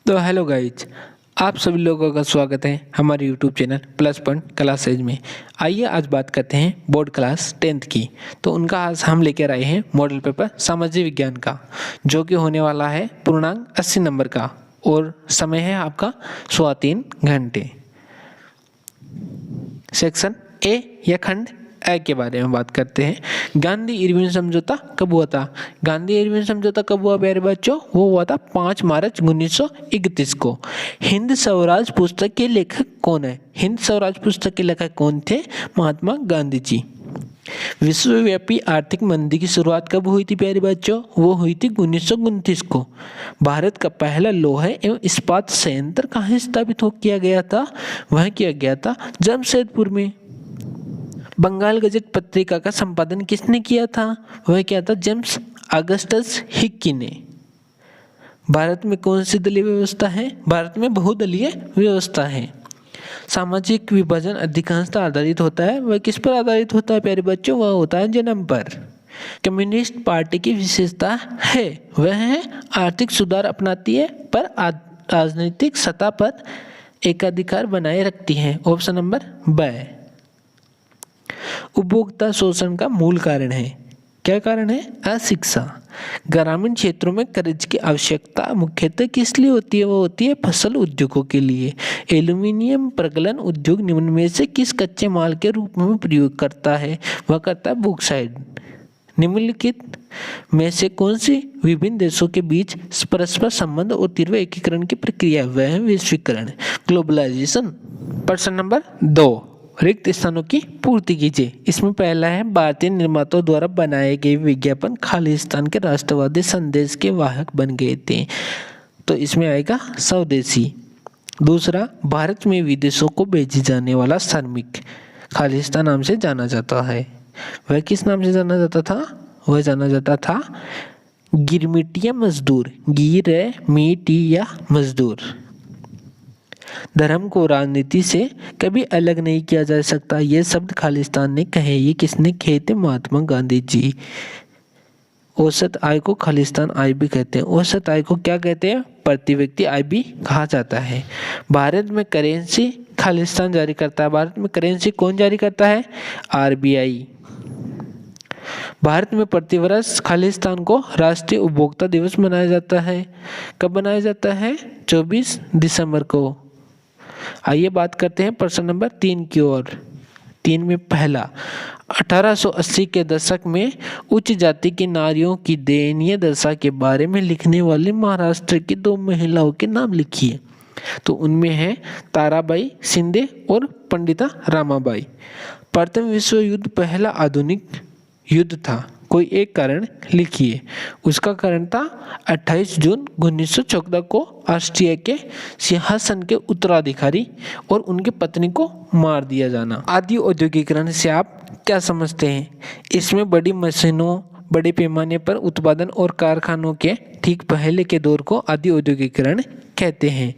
तो hello guys, आप सभी लोगों का स्वागत है हमारे YouTube channel plus point classes में। आइए आज बात करते हैं बोर्ड क्लास 10th की। तो उनका आज हम लेकर आए हैं मॉडल पेपर सामाजिक विज्ञान का, जो कि होने वाला है पूर्णांक 80 नंबर का और समय है आपका 3.25 घंटे। सेक्शन ए या खंड ए के बारे में बात करते हैं। गांधी इरविन समझौता कब हुआ था? गांधी इरविन समझौता कब हुआ प्यारे बच्चों? वो हुआ था 5 मार्च 1931 को। हिंद स्वराज पुस्तक के लेखक कौन है? हिंद स्वराज पुस्तक के लेखक कौन थे? महात्मा गांधी जी। विश्वव्यापी आर्थिक मंदी की शुरुआत कब हुई थी प्यारे बच्चों? वो हुई थी 1929 को। भारत का पहला लोहा एवं इस्पात संयंत्र कहाँ स्थापित किया गया था? वह किया गया था जमशेदपुर में। बंगाल गजट पत्रिका का संपादन किसने किया था? वह क्या था? जेम्स अगस्टस हिक्की ने। भारत में कौन सी दलीय व्यवस्था है? भारत में बहुदलीय व्यवस्था है। सामाजिक विभाजन अधिकांशतः आधारित होता है, वह किस पर आधारित होता है प्यारे बच्चों? वह होता है जन्म पर। कम्युनिस्ट पार्टी की विशेषता है वह है आर्थिक सुधार अपनाती है पर राजनीतिक सत्ता पर एकाधिकार बनाए रखती है। ऑप्शन नंबर ब। उपभोक्ता शोषण का मूल कारण है, क्या कारण है? अशिक्षा। ग्रामीण क्षेत्रों में कर्ज की आवश्यकता मुख्यतः किस लिए होती है? वो होती है फसल उद्योगों के लिए। एल्यूमिनियम प्रगलन उद्योग निम्न में से किस कच्चे माल के रूप में प्रयोग करता है? वह करता है बॉक्साइट। निम्नलिखित में से कौन सी विभिन्न देशों के बीच परस्पर संबंध और तीव्र एकीकरण की प्रक्रिया? वह है वैश्वीकरण, ग्लोबलाइजेशन। प्रश्न नंबर 2, रिक्त स्थानों की पूर्ति कीजिए। इसमें पहला है भारतीय निर्माताओं द्वारा बनाए गए विज्ञापन खालिस्तान के राष्ट्रवादी संदेश के वाहक बन गए थे, तो इसमें आएगा स्वदेशी। दूसरा, भारत में विदेशों को भेजे जाने वाला श्रमिक खालिस्तान नाम से जाना जाता है। वह किस नाम से जाना जाता था? वह जाना जाता था गिरमिटिया मजदूर, गिरमिटिया मजदूर। धर्म को राजनीति से कभी अलग नहीं किया जा सकता, ये शब्द खालिस्तान ने कहे। ये किसने कहे थे? महात्मा गांधी जी। औसत आय को खालिस्तान आय भी कहते हैं। औसत आय को क्या कहते हैं? प्रति व्यक्ति आय भी कहा जाता है। भारत में करेंसी खालिस्तान जारी करता है। भारत में करेंसी कौन जारी करता है? RBI। भारत में प्रतिवर्ष खालिस्तान को राष्ट्रीय उपभोक्ता दिवस मनाया जाता है। कब मनाया जाता है? 24 दिसंबर को। आइए बात करते हैं प्रश्न नंबर 3 की ओर। 3 में पहला, 1880 के दशक में उच्च जाति की नारियों की दयनीय दशा के बारे में लिखने वाली महाराष्ट्र की 2 महिलाओं के नाम लिखिए। तो उनमें है ताराबाई शिंदे और पंडिता रामाबाई। प्रथम विश्व युद्ध पहला आधुनिक युद्ध था, कोई एक कारण लिखिए। उसका कारण था 28 जून 1914 को ऑस्ट्रिया के सिंहासन के उत्तराधिकारी और उनकी पत्नी को मार दिया जाना। आदि औद्योगिकरण से आप क्या समझते हैं? इसमें बड़ी मशीनों, बड़े पैमाने पर उत्पादन और कारखानों के ठीक पहले के दौर को आदि औद्योगिकरण कहते हैं।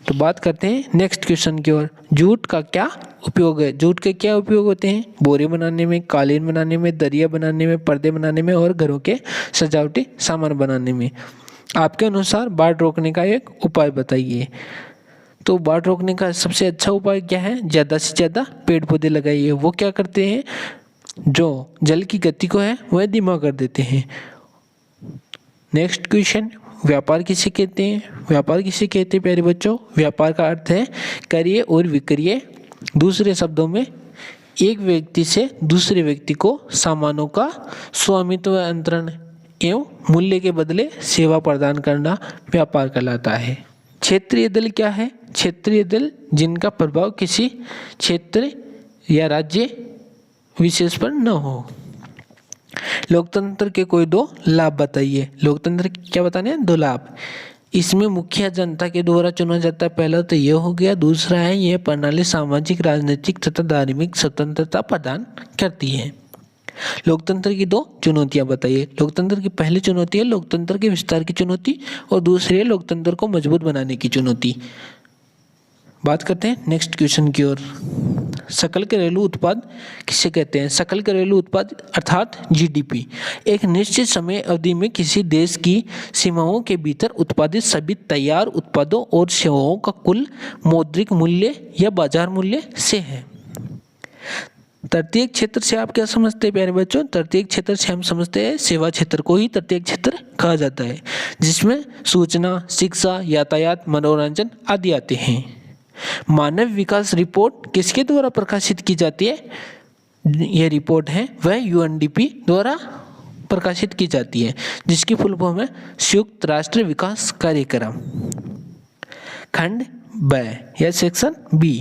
तो बात करते हैं नेक्स्ट क्वेश्चन की ओर। जूट का क्या उपयोग है? जूट के क्या उपयोग होते हैं? बोरे बनाने में, कालीन बनाने में, दरिया बनाने में, पर्दे बनाने में और घरों के सजावटी सामान बनाने में। आपके अनुसार बाढ़ रोकने का एक उपाय बताइए। तो बाढ़ रोकने का सबसे अच्छा उपाय क्या है? ज़्यादा से ज़्यादा पेड़ पौधे लगाइए। वो क्या करते हैं? जो जल की गति को है वह धीमा कर देते हैं। नेक्स्ट क्वेश्चन, व्यापार किसे कहते हैं? व्यापार किसे कहते हैं प्यारे बच्चों? व्यापार का अर्थ है क्रय और विक्रय। दूसरे शब्दों में एक व्यक्ति से दूसरे व्यक्ति को सामानों का स्वामित्व अंतरण एवं मूल्य के बदले सेवा प्रदान करना व्यापार कहलाता है। क्षेत्रीय दल क्या है? क्षेत्रीय दल जिनका प्रभाव किसी क्षेत्र या राज्य विशेष पर न हो। लोकतंत्र के कोई 2 लाभ बताइए। लोकतंत्र क्या बताने हैं? 2 लाभ। इसमें मुखिया जनता के द्वारा चुना जाता है, पहला तो यह हो गया। दूसरा है यह प्रणाली सामाजिक, राजनीतिक तथा धार्मिक स्वतंत्रता प्रदान करती है। लोकतंत्र की 2 चुनौतियां बताइए। लोकतंत्र की पहली चुनौती है लोकतंत्र के विस्तार की चुनौती और दूसरी है लोकतंत्र को मजबूत बनाने की चुनौती। बात करते हैं नेक्स्ट क्वेश्चन की ओर। सकल घरेलू उत्पाद किसे कहते हैं? सकल घरेलू उत्पाद अर्थात जीडीपी एक निश्चित समय अवधि में किसी देश की सीमाओं के भीतर उत्पादित सभी तैयार उत्पादों और सेवाओं का कुल मौद्रिक मूल्य या बाजार मूल्य से है। तृतीय क्षेत्र से आप क्या समझते हैं प्यारे बच्चों? तृतीय क्षेत्र से हम समझते हैं सेवा क्षेत्र को ही तृतीय क्षेत्र कहा जाता है, जिसमें सूचना, शिक्षा, यातायात, मनोरंजन आदि आते हैं। मानव विकास रिपोर्ट किसके द्वारा प्रकाशित की जाती है? यह रिपोर्ट है वह यूएनडीपी द्वारा प्रकाशित की जाती है, जिसकी फुल फॉर्म है संयुक्त राष्ट्र विकास कार्यक्रम। खंड ब या सेक्शन बी,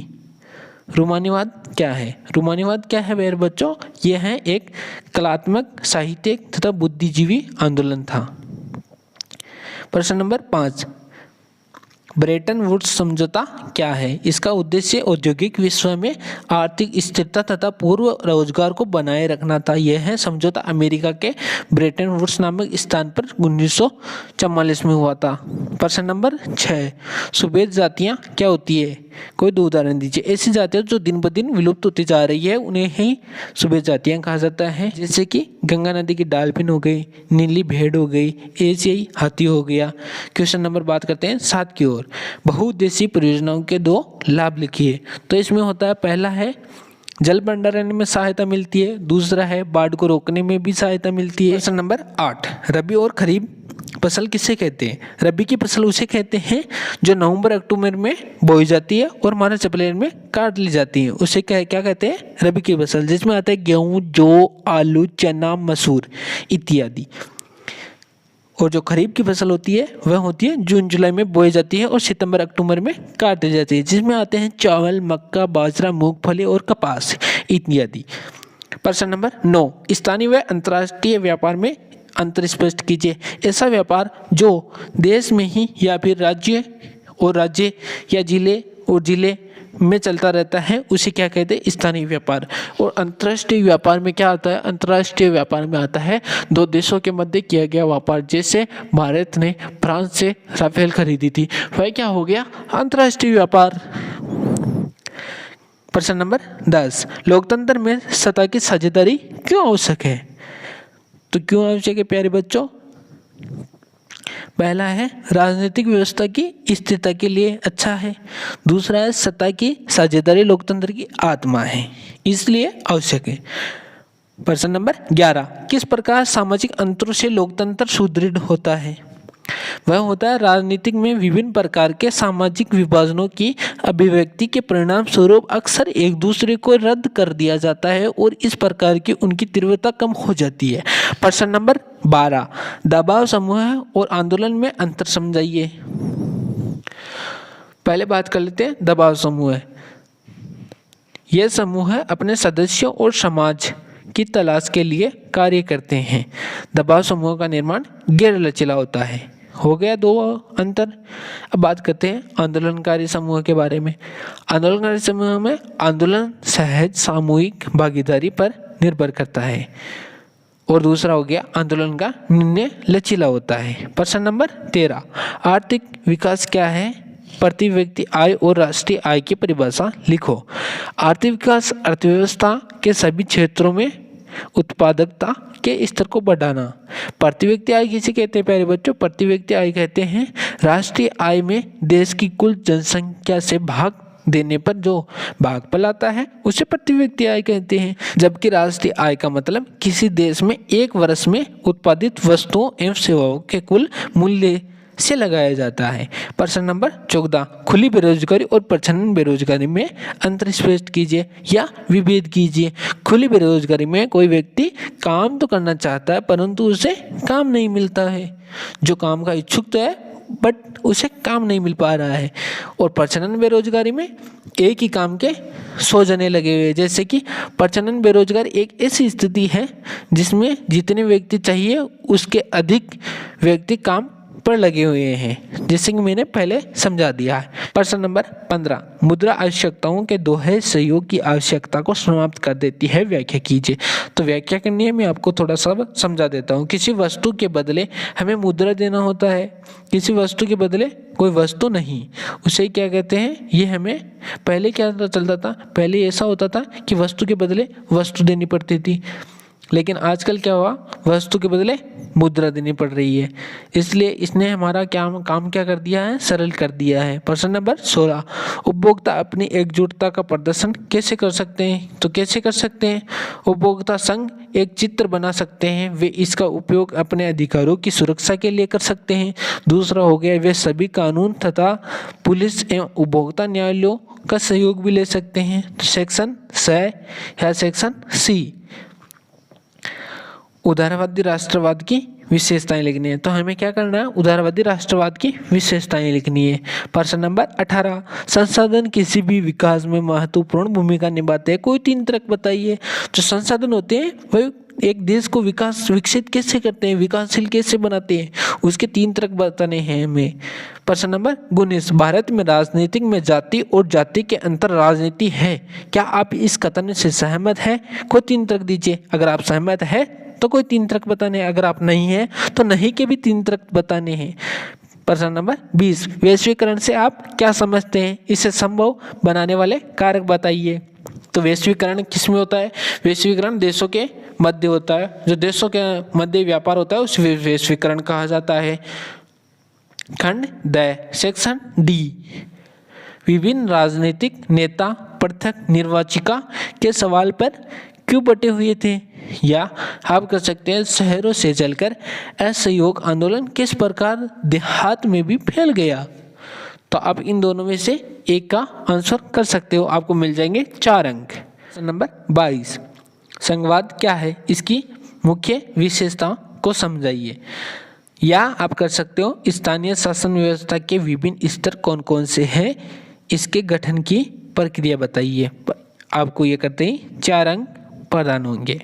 रूमानीवाद क्या है? रूमानीवाद क्या है मेरे बच्चों? यह है एक कलात्मक, साहित्यिक तथा बुद्धिजीवी आंदोलन था। प्रश्न नंबर 5, ब्रेटन वुड्स समझौता क्या है? इसका उद्देश्य औद्योगिक विश्व में आर्थिक स्थिरता तथा पूर्व रोजगार को बनाए रखना था। यह है समझौता अमेरिका के ब्रेटन वुड्स नामक स्थान पर 1944 में हुआ था। प्रश्न नंबर 6, सुभेद जातियाँ क्या होती है? कोई दो उदाहरण दीजिए। ऐसी जातियाँ जो दिन ब दिन विलुप्त होती जा रही है उन्हें ही सुभेद जातियाँ कहा जाता है, जैसे कि गंगा नदी की डॉल्फिन हो गई, नीली भेड़ हो गई, एशियाई हाथी हो गया। क्वेश्चन नंबर बात करते हैं 7 की ओर। बहुउद्देशीय परियोजनाओं के 2 लाभ लिखिए। तो इसमें होता है, पहला है जल भंडारण में सहायता मिलती है, दूसरा है बाढ़ को रोकने में भी सहायता मिलती है। प्रश्न नंबर 8, रबी और खरीफ फसल किसे कहते हैं? रबी की फसल उसे कहते हैं जो नवंबर अक्टूबर में बोई जाती है और मार्च अप्रैल में काट ली जाती है, उसे क्या कहते हैं? रबी की फसल, जिसमें आता है गेहूं, जौ, आलू, चना, मसूर इत्यादि। और जो खरीफ की फसल होती है वह होती है जून जुलाई में बोई जाती है और सितंबर अक्टूबर में काट दी जाती है, जिसमें आते हैं चावल, मक्का, बाजरा, मूंगफली और कपास इत्यादि। प्रश्न नंबर 9, स्थानीय व अंतर्राष्ट्रीय व्यापार में अंतर स्पष्ट कीजिए। ऐसा व्यापार जो देश में ही या फिर राज्य या जिले में चलता रहता है उसे क्या कहते हैं? स्थानीय व्यापार। और अंतर्राष्ट्रीय व्यापार में क्या आता है? अंतर्राष्ट्रीय व्यापार में आता है 2 देशों के मध्य किया गया व्यापार। जैसे भारत ने फ्रांस से राफेल खरीदी थी, वह क्या हो गया? अंतर्राष्ट्रीय व्यापार। प्रश्न नंबर 10, लोकतंत्र में सत्ता की साझेदारी क्यों आवश्यक है? तो क्यों आवश्यक है प्यारे बच्चों? पहला है राजनीतिक व्यवस्था की स्थिरता के लिए अच्छा है, दूसरा है सत्ता की साझेदारी लोकतंत्र की आत्मा है, इसलिए आवश्यक है। प्रश्न नंबर 11, किस प्रकार सामाजिक अंतरों से लोकतंत्र सुदृढ़ होता है? वह होता है राजनीतिक में विभिन्न प्रकार के सामाजिक विभाजनों की अभिव्यक्ति के परिणाम स्वरूप अक्सर एक दूसरे को रद्द कर दिया जाता है और इस प्रकार की उनकी तीव्रता कम हो जाती है। प्रश्न नंबर 12, दबाव समूह और आंदोलन में अंतर समझाइए। पहले बात कर लेते हैं दबाव समूह। यह समूह अपने सदस्यों और समाज की तलाश के लिए कार्य करते हैं। दबाव समूह का निर्माण गैर लचीला होता है। हो गया 2 अंतर। अब बात करते हैं आंदोलनकारी समूह के बारे में। आंदोलनकारी समूह में आंदोलन सहज सामूहिक भागीदारी पर निर्भर करता है। और दूसरा हो गया आंदोलन का निर्णय लचीला होता है। प्रश्न नंबर 13, आर्थिक विकास क्या है? प्रति व्यक्ति आय और राष्ट्रीय आय की परिभाषा लिखो। आर्थिक विकास अर्थव्यवस्था के सभी क्षेत्रों में उत्पादकता के स्तर को बढ़ाना। प्रति व्यक्ति आय किसे कहते हैं प्यारे बच्चों? प्रति व्यक्ति आय कहते हैं राष्ट्रीय आय में देश की कुल जनसंख्या से भाग देने पर जो भागफल आता है उसे प्रति व्यक्ति आय कहते हैं। जबकि राष्ट्रीय आय का मतलब किसी देश में एक वर्ष में उत्पादित वस्तुओं एवं सेवाओं के कुल मूल्य से लगाया जाता है। प्रश्न नंबर 14, खुली बेरोजगारी और प्रच्छन्न बेरोजगारी में अंतर स्पष्ट कीजिए या विभेद कीजिए। खुली बेरोजगारी में कोई व्यक्ति काम तो करना चाहता है परंतु उसे काम नहीं मिलता है, जो काम का इच्छुक तो है बट उसे काम नहीं मिल पा रहा है। और प्रच्छन्न बेरोजगारी में एक ही काम के 100 जने लगे हुए, जैसे कि प्रच्छन्न बेरोजगारी एक ऐसी स्थिति है जिसमें जितने व्यक्ति चाहिए उसके अधिक व्यक्ति काम पर लगे हुए हैं, जैसे कि मैंने पहले समझा दिया है। प्रश्न नंबर 15, मुद्रा आवश्यकताओं के दोहरे सहयोग की आवश्यकता को समाप्त कर देती है, व्याख्या कीजिए। तो व्याख्या करनी है, मैं आपको थोड़ा सा समझा देता हूँ। किसी वस्तु के बदले हमें मुद्रा देना होता है, किसी वस्तु के बदले कोई वस्तु नहीं, उसे क्या कहते हैं, ये हमें पहले क्या चलता था, पहले ऐसा होता था कि वस्तु के बदले वस्तु देनी पड़ती थी, लेकिन आजकल क्या हुआ, वस्तु के बदले मुद्रा देनी पड़ रही है, इसलिए इसने हमारा काम क्या कर दिया है, सरल कर दिया है। प्रश्न नंबर 16, उपभोक्ता अपनी एकजुटता का प्रदर्शन कैसे कर सकते हैं? तो कैसे कर सकते हैं? उपभोक्ता संघ एक चित्र बना सकते हैं, वे इसका उपयोग अपने अधिकारों की सुरक्षा के लिए कर सकते हैं। दूसरा हो गया, वे सभी कानून तथा पुलिस एवं उपभोक्ता न्यायालयों का सहयोग भी ले सकते हैं। तो सेक्शन 6 या सेक्शन सी, उदारवादी राष्ट्रवाद की विशेषताएं लिखनी है। तो हमें क्या करना है, उदारवादी राष्ट्रवाद की विशेषताएं लिखनी है। प्रश्न नंबर 18, संसाधन किसी भी विकास में महत्वपूर्ण भूमिका निभाते हैं, कोई 3 तर्क बताइए। जो संसाधन होते हैं वह एक देश को विकसित कैसे करते हैं, विकासशील कैसे बनाते हैं, उसके 3 तर्क बताने हैं हमें। प्रश्न नंबर 19, भारत में राजनीतिक में जाति और जाति के अंतर राजनीति है, क्या आप इस कथन से सहमत हैं? कोई 3 तर्क दीजिए। अगर आप सहमत है तो कोई 3 तर्क बताने, अगर आप नहीं है तो नहीं के भी 3 तर्क बताने हैं। प्रश्न नंबर 20, वैश्वीकरण से आप क्या समझते हैं, इसे संभव बनाने वाले कारक बताइए। तो वैश्वीकरण किसमें होता है? वैश्वीकरण देशों के मध्य होता है, जो देशों के मध्य व्यापार होता है उसे वैश्वीकरण कहा जाता है। खंड द, सेक्शन डी, विभिन्न राजनीतिक नेता पृथक निर्वाचिका के सवाल पर क्यों बटे हुए थे, या आप कर सकते हैं शहरों से चलकर असहयोग आंदोलन किस प्रकार देहात में भी फैल गया। तो आप इन दोनों में से एक का आंसर कर सकते हो, आपको मिल जाएंगे 4 अंक। नंबर 22, संघवाद क्या है, इसकी मुख्य विशेषताओं को समझाइए। या आप कर सकते हो स्थानीय शासन व्यवस्था के विभिन्न स्तर कौन कौन से हैं, इसके गठन की प्रक्रिया बताइए। आपको ये करते ही 4 अंक प्रदान होंगे।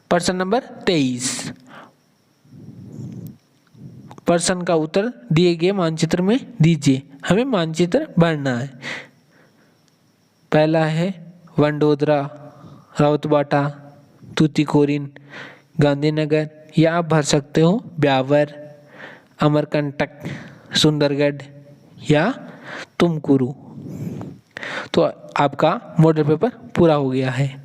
प्रश्न नंबर 23, प्रश्न का उत्तर दिए गए मानचित्र में दीजिए। हमें मानचित्र भरना है। पहला है वडोदरा, राउतबाटा, तूतीकोरिन, गांधीनगर, या आप भर सकते हो ब्यावर, अमरकंटक, सुंदरगढ़ या तुमकुरू। तो आपका मॉडल पेपर पूरा हो गया है।